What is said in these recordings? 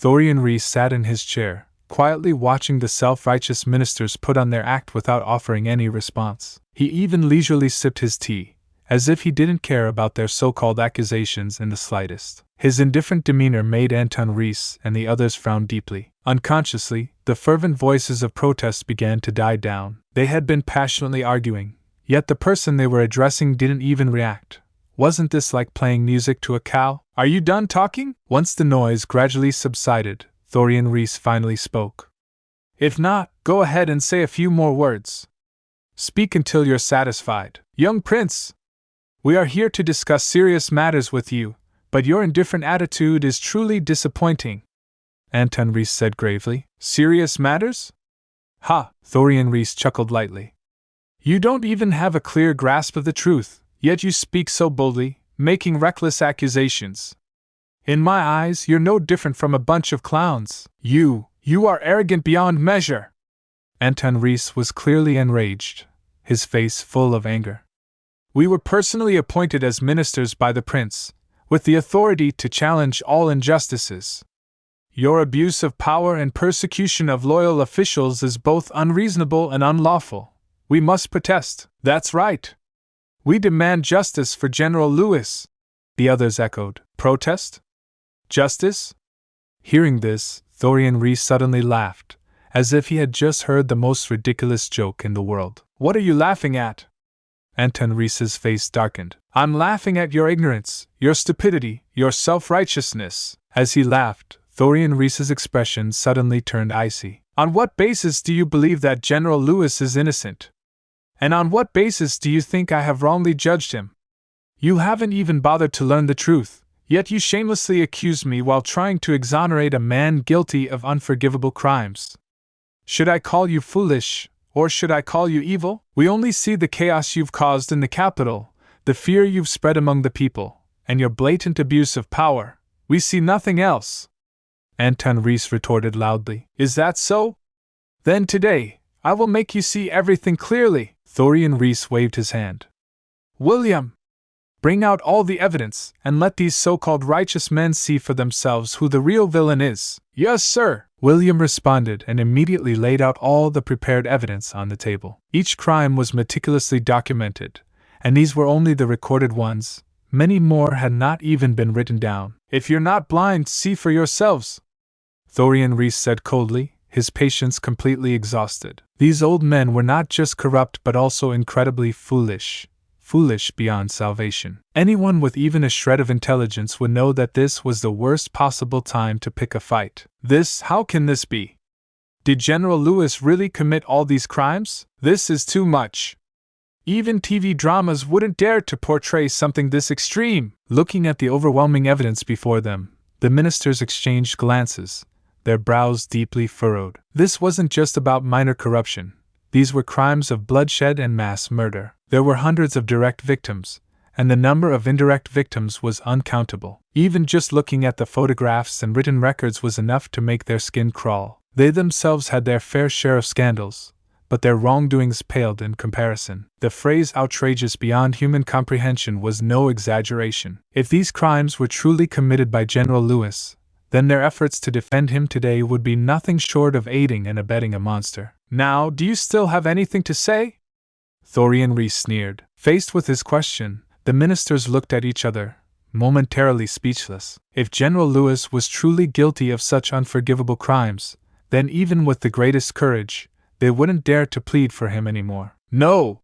Thorian Reese sat in his chair, quietly watching the self-righteous ministers put on their act without offering any response. He even leisurely sipped his tea, as if he didn't care about their so-called accusations in the slightest. His indifferent demeanor made Anton Reese and the others frown deeply. Unconsciously, the fervent voices of protest began to die down. They had been passionately arguing, yet the person they were addressing didn't even react. Wasn't this like playing music to a cow? "Are you done talking?" Once the noise gradually subsided, Thorian Reese finally spoke. "If not, go ahead and say a few more words. Speak until you're satisfied." "Young Prince, we are here to discuss serious matters with you, but your indifferent attitude is truly disappointing," Anton Reese said gravely. "Serious matters? Ha!" Thorian Reese chuckled lightly. "You don't even have a clear grasp of the truth, yet you speak so boldly, making reckless accusations. In my eyes, you're no different from a bunch of clowns. You are arrogant beyond measure." Anton Reese was clearly enraged, his face full of anger. "We were personally appointed as ministers by the prince, with the authority to challenge all injustices. Your abuse of power and persecution of loyal officials is both unreasonable and unlawful. We must protest." "That's right. We demand justice for General Lewis," the others echoed. "Protest? Justice?" Hearing this, Thorian Reese suddenly laughed, as if he had just heard the most ridiculous joke in the world. "What are you laughing at?" Anton Reese's face darkened. "I'm laughing at your ignorance, your stupidity, your self-righteousness." As he laughed, Thorian Reese's expression suddenly turned icy. "On what basis do you believe that General Lewis is innocent? And on what basis do you think I have wrongly judged him? You haven't even bothered to learn the truth, yet you shamelessly accuse me while trying to exonerate a man guilty of unforgivable crimes. Should I call you foolish, or should I call you evil? We only see the chaos you've caused in the capital, the fear you've spread among the people, and your blatant abuse of power. We see nothing else," Anton Reese retorted loudly. "Is that so? Then today, I will make you see everything clearly." Thorian Reese waved his hand. "William, bring out all the evidence, and let these so-called righteous men see for themselves who the real villain is." "Yes, sir," William responded and immediately laid out all the prepared evidence on the table. Each crime was meticulously documented, and these were only the recorded ones. Many more had not even been written down. "If you're not blind, see for yourselves," Thorian Reese said coldly, his patience completely exhausted. These old men were not just corrupt but also incredibly foolish. Foolish beyond salvation. Anyone with even a shred of intelligence would know that this was the worst possible time to pick a fight. How can this be? Did General Lewis really commit all these crimes? This is too much. Even TV dramas wouldn't dare to portray something this extreme. Looking at the overwhelming evidence before them, the ministers exchanged glances, their brows deeply furrowed. This wasn't just about minor corruption. These were crimes of bloodshed and mass murder. There were hundreds of direct victims, and the number of indirect victims was uncountable. Even just looking at the photographs and written records was enough to make their skin crawl. They themselves had their fair share of scandals, but their wrongdoings paled in comparison. The phrase outrageous beyond human comprehension was no exaggeration. If these crimes were truly committed by General Lewis, then their efforts to defend him today would be nothing short of aiding and abetting a monster. "Now, do you still have anything to say?" Thorian Reese sneered. Faced with his question, the ministers looked at each other, momentarily speechless. If General Lewis was truly guilty of such unforgivable crimes, then even with the greatest courage, they wouldn't dare to plead for him anymore. "No!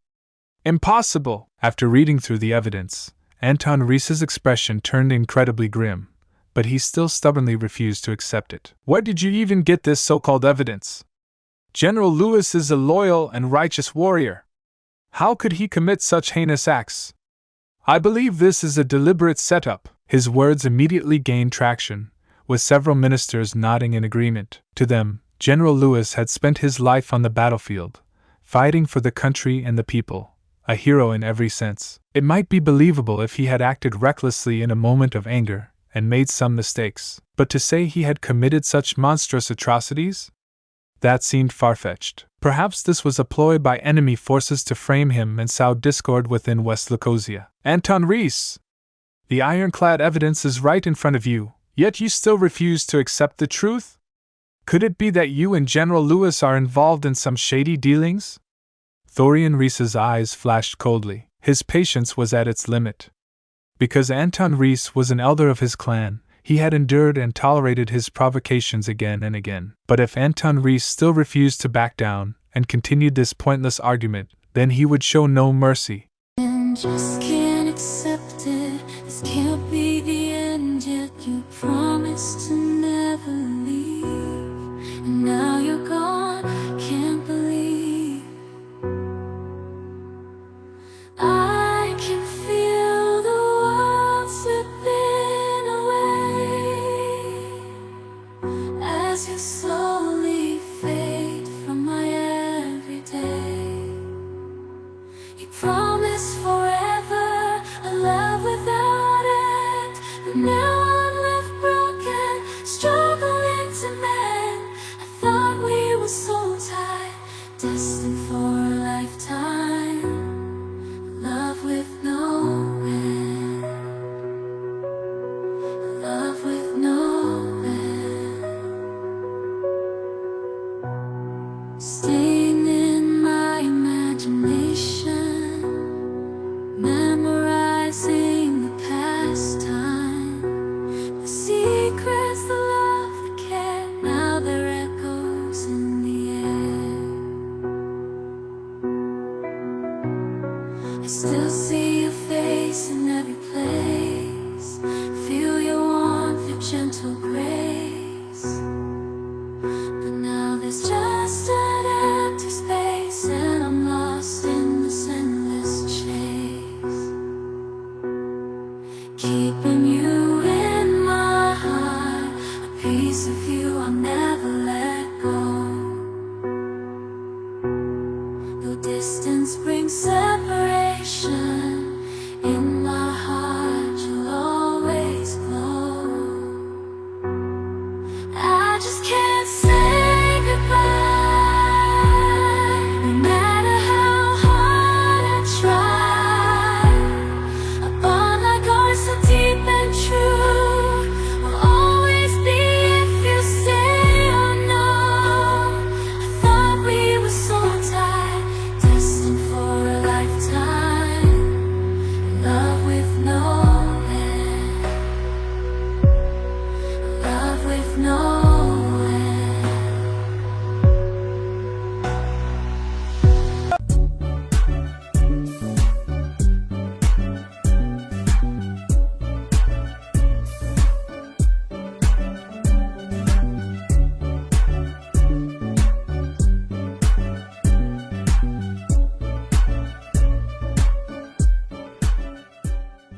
Impossible!" After reading through the evidence, Anton Reese's expression turned incredibly grim, but he still stubbornly refused to accept it. "Where did you even get this so-called evidence? General Lewis is a loyal and righteous warrior. How could he commit such heinous acts? I believe this is a deliberate setup." His words immediately gained traction, with several ministers nodding in agreement. To them, General Lewis had spent his life on the battlefield, fighting for the country and the people, a hero in every sense. It might be believable if he had acted recklessly in a moment of anger and made some mistakes, but to say he had committed such monstrous atrocities? That seemed far-fetched. Perhaps this was a ploy by enemy forces to frame him and sow discord within West Lucosia. "Anton Reese! The ironclad evidence is right in front of you. Yet you still refuse to accept the truth? Could it be that you and General Lewis are involved in some shady dealings? Thorian Reese's eyes flashed coldly. His patience was at its limit. Because Anton Reese was an elder of his clan, he had endured and tolerated his provocations again and again. But if Anton Reese still refused to back down and continued this pointless argument, then he would show no mercy. And just can't accept it. This can't be the end, yet you promised to never leave. And now you're gone, can't believe. I can feel the world slipping away as you slowly fade from my everyday. You promised forever a love without end, but now I'm left broken, struggling to mend. I thought we were so tied, destined for a lifetime, love with no end, love with no end. Staying in my imagination, memorizing the past time, the secrets, the love, the care, now they're echoes in the air. I still see your face in every place, feel your warmth, your gentle grace. But now there's just an empty space, and I'm lost in this endless chase. Keeping you in my heart, a piece of you I'll never let go. Though distance brings